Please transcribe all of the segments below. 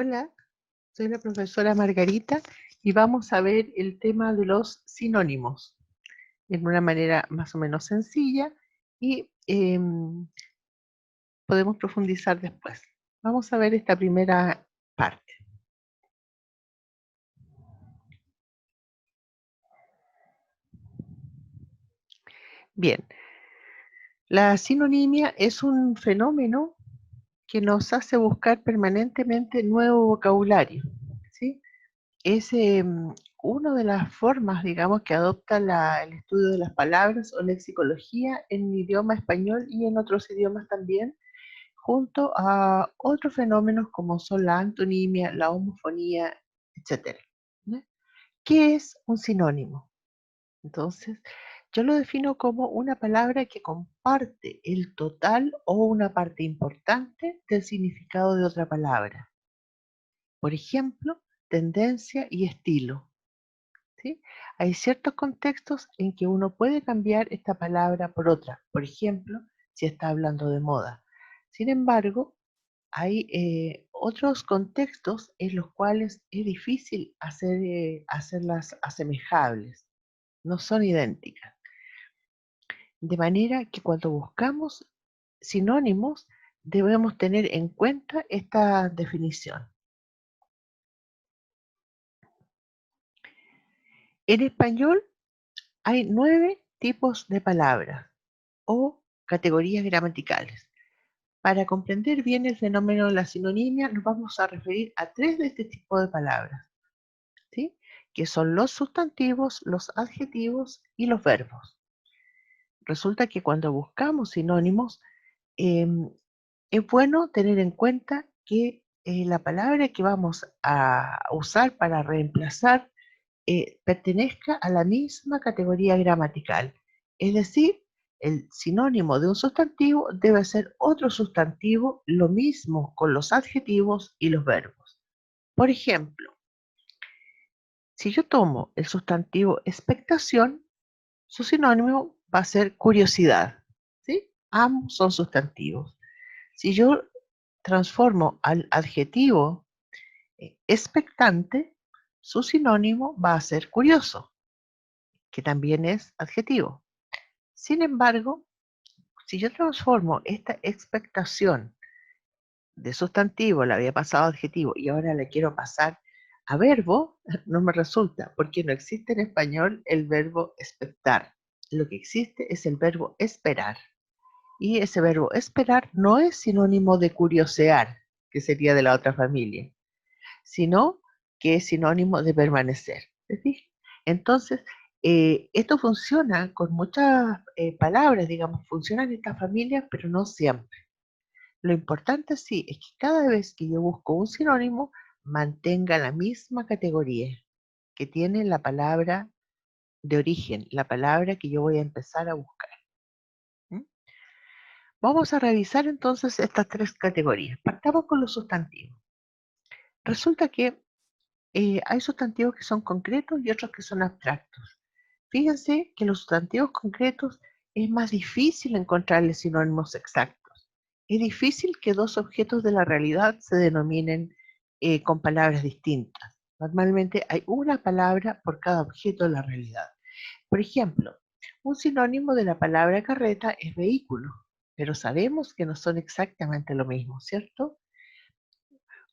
Hola, soy la profesora Margarita y vamos a ver el tema de los sinónimos en una manera más o menos sencilla y podemos profundizar después. Vamos a ver esta primera parte. Bien, la sinonimia es un fenómeno que nos hace buscar permanentemente nuevo vocabulario, ¿sí? Es una de las formas, digamos, que adopta el estudio de las palabras o lexicología en idioma español y en otros idiomas también, junto a otros fenómenos como son la antonimia, la homofonía, etcétera, ¿no? ¿Qué es un sinónimo? Entonces, yo lo defino como una palabra que comparte el total o una parte importante del significado de otra palabra. Por ejemplo, tendencia y estilo. ¿Sí? Hay ciertos contextos en que uno puede cambiar esta palabra por otra, por ejemplo, si está hablando de moda. Sin embargo, hay otros contextos en los cuales es difícil hacerlas asemejables, no son idénticas. De manera que cuando buscamos sinónimos, debemos tener en cuenta esta definición. En español hay 9 tipos de palabras o categorías gramaticales. Para comprender bien el fenómeno de la sinonimia, nos vamos a referir a 3 de este tipo de palabras, ¿sí? Que son los sustantivos, los adjetivos y los verbos. Resulta que cuando buscamos sinónimos, em, es bueno tener en cuenta que la palabra que vamos a usar para reemplazar pertenezca a la misma categoría gramatical. Es decir, el sinónimo de un sustantivo debe ser otro sustantivo, lo mismo con los adjetivos y los verbos. Por ejemplo, si yo tomo el sustantivo expectación, su sinónimo va a ser curiosidad, ¿sí? Ambos son sustantivos. Si yo transformo al adjetivo expectante, su sinónimo va a ser curioso, que también es adjetivo. Sin embargo, si yo transformo esta expectación de sustantivo, la había pasado a adjetivo y ahora la quiero pasar a verbo, no me resulta, porque no existe en español el verbo expectar. Lo que existe es el verbo esperar. Y ese verbo esperar no es sinónimo de curiosear, que sería de la otra familia, sino que es sinónimo de permanecer. ¿Se fijan? Entonces, esto funciona con muchas palabras, digamos, funciona en estas familias, pero no siempre. Lo importante sí es que cada vez que yo busco un sinónimo, mantenga la misma categoría que tiene la palabra de origen, la palabra que yo voy a empezar a buscar. ¿Mm? Vamos a revisar entonces estas 3 categorías. Partamos con los sustantivos. Resulta que hay sustantivos que son concretos y otros que son abstractos. Fíjense que los sustantivos concretos es más difícil encontrarles sinónimos exactos. Es difícil que 2 objetos de la realidad se denominen con palabras distintas. Normalmente hay una palabra por cada objeto de la realidad. Por ejemplo, un sinónimo de la palabra carreta es vehículo, pero sabemos que no son exactamente lo mismo, ¿cierto?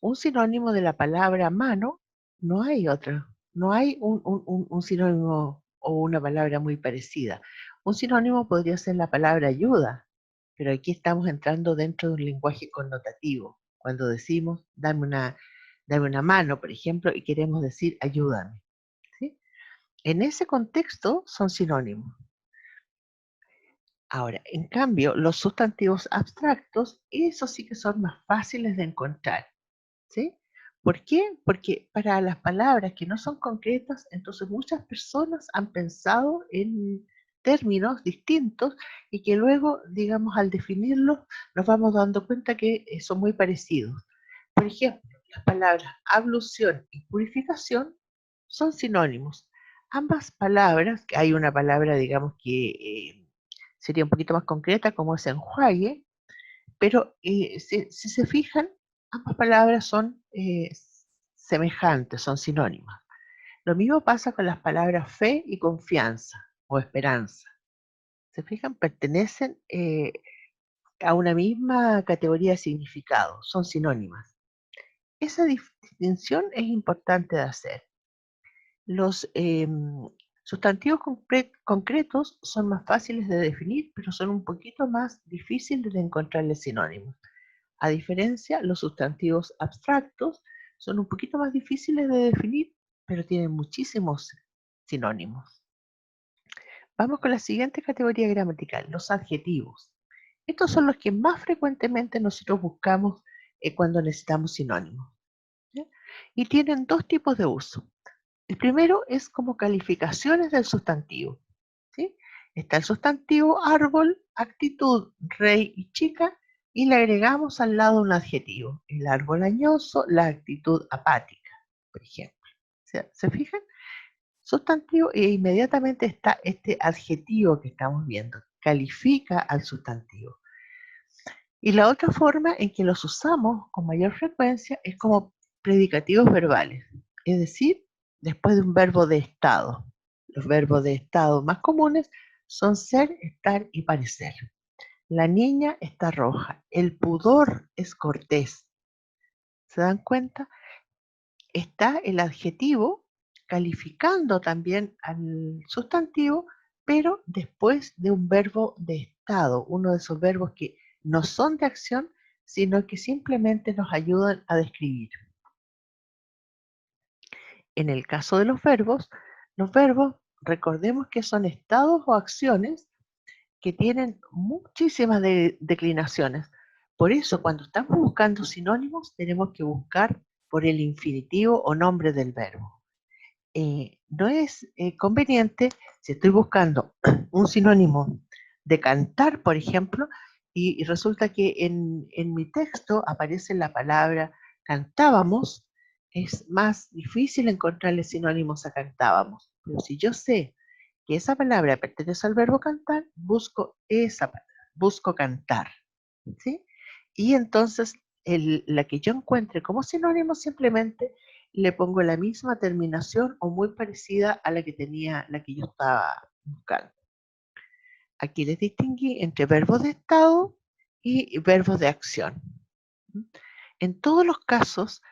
Un sinónimo de la palabra mano, no hay otro. No hay un sinónimo o una palabra muy parecida. Un sinónimo podría ser la palabra ayuda, pero aquí estamos entrando dentro de un lenguaje connotativo. Cuando decimos dame una mano, por ejemplo, y queremos decir ayúdame, ¿sí? En ese contexto son sinónimos. Ahora, en cambio, los sustantivos abstractos, esos sí que son más fáciles de encontrar. ¿Sí? ¿Por qué? Porque para las palabras que no son concretas, entonces muchas personas han pensado en términos distintos y que luego, digamos, al definirlos, nos vamos dando cuenta que son muy parecidos. Por ejemplo, las palabras ablución y purificación son sinónimos. Ambas palabras, que hay una palabra, digamos, que sería un poquito más concreta, como es enjuague, pero si se fijan, ambas palabras son semejantes, son sinónimas. Lo mismo pasa con las palabras fe y confianza o esperanza. ¿Se fijan? Pertenecen a una misma categoría de significado, son sinónimas. Esa distinción es importante de hacer. Los sustantivos concretos son más fáciles de definir, pero son un poquito más difíciles de encontrarles sinónimos. A diferencia, los sustantivos abstractos son un poquito más difíciles de definir, pero tienen muchísimos sinónimos. Vamos con la siguiente categoría gramatical, los adjetivos. Estos son los que más frecuentemente nosotros buscamos cuando necesitamos sinónimos, ¿ya? Y tienen dos tipos de uso. El primero es como calificaciones del sustantivo, ¿sí? Está el sustantivo árbol, actitud, rey y chica, y le agregamos al lado un adjetivo. El árbol añoso, la actitud apática, por ejemplo. ¿Se fijan? Sustantivo e inmediatamente está este adjetivo que estamos viendo. Califica al sustantivo. Y la otra forma en que los usamos con mayor frecuencia es como predicativos verbales, es decir, después de un verbo de estado. Los verbos de estado más comunes son ser, estar y parecer. La niña está roja. El pudor es cortés. ¿Se dan cuenta? Está el adjetivo calificando también al sustantivo, pero después de un verbo de estado, uno de esos verbos que no son de acción, sino que simplemente nos ayudan a describir. En el caso de los verbos recordemos que son estados o acciones que tienen muchísimas declinaciones. Por eso, cuando estamos buscando sinónimos, tenemos que buscar por el infinitivo o nombre del verbo. No es conveniente si estoy buscando un sinónimo de cantar, por ejemplo, y resulta que en mi texto aparece la palabra cantábamos, es más difícil encontrarle sinónimos a cantábamos. Pero si yo sé que esa palabra pertenece al verbo cantar, busco esa palabra, busco cantar, ¿sí? Y entonces la que yo encuentre como sinónimo simplemente le pongo la misma terminación o muy parecida a la que tenía, la que yo estaba buscando. Aquí les distinguí entre verbos de estado y verbos de acción. En todos los casos,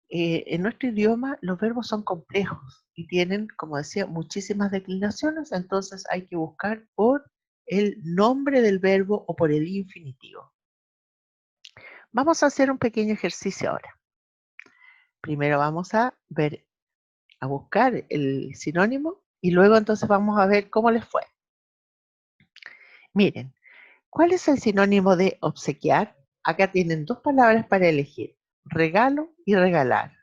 en nuestro idioma los verbos son complejos y tienen, como decía, muchísimas declinaciones, entonces hay que buscar por el nombre del verbo o por el infinitivo. Vamos a hacer un pequeño ejercicio ahora. Primero vamos a ver, a buscar el sinónimo y luego entonces vamos a ver cómo les fue. Miren, ¿cuál es el sinónimo de obsequiar? Acá tienen dos palabras para elegir, regalo y regalar.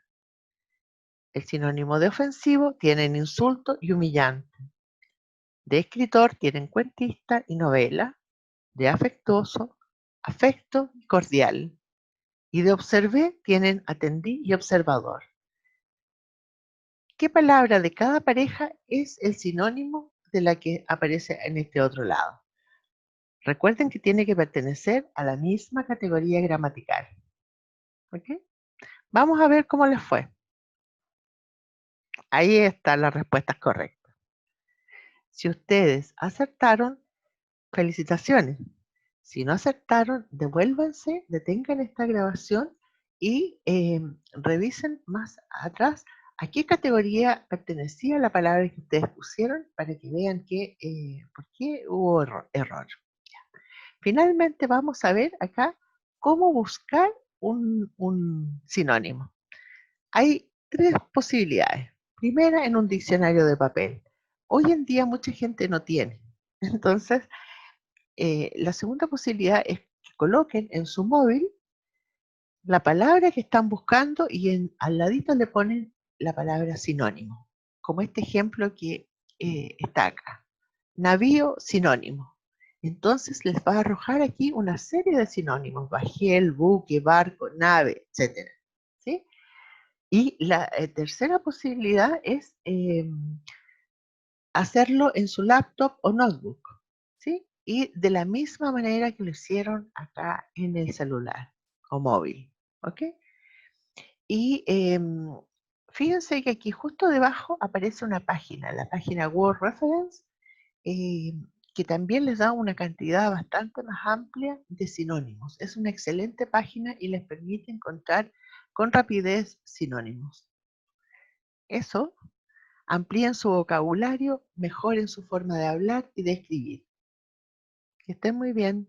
El sinónimo de ofensivo tienen insulto y humillante. De escritor tienen cuentista y novela. De afectuoso, afecto y cordial. Y de observé tienen atendí y observador. ¿Qué palabra de cada pareja es el sinónimo de la que aparece en este otro lado? Recuerden que tiene que pertenecer a la misma categoría gramatical. ¿Ok? Vamos a ver cómo les fue. Ahí están las respuestas correctas. Si ustedes acertaron, felicitaciones. Si no acertaron, devuélvanse, detengan esta grabación y revisen más atrás a qué categoría pertenecía la palabra que ustedes pusieron para que vean por qué hubo error. Finalmente vamos a ver acá cómo buscar un sinónimo. Hay tres posibilidades. Primera, en un diccionario de papel. Hoy en día mucha gente no tiene. Entonces, la segunda posibilidad es que coloquen en su móvil la palabra que están buscando y al ladito le ponen la palabra sinónimo, como este ejemplo que está acá. Navío, sinónimo. Entonces les va a arrojar aquí una serie de sinónimos, bajel, buque, barco, nave, etc. ¿Sí? Y la tercera posibilidad es hacerlo en su laptop o notebook, ¿sí? Y de la misma manera que lo hicieron acá en el celular o móvil, ¿ok? Y fíjense que aquí justo debajo aparece una página, la página Word Reference, eh, que también les da una cantidad bastante más amplia de sinónimos. Es una excelente página y les permite encontrar con rapidez sinónimos. Eso, amplíen su vocabulario, mejoren su forma de hablar y de escribir. Que estén muy bien.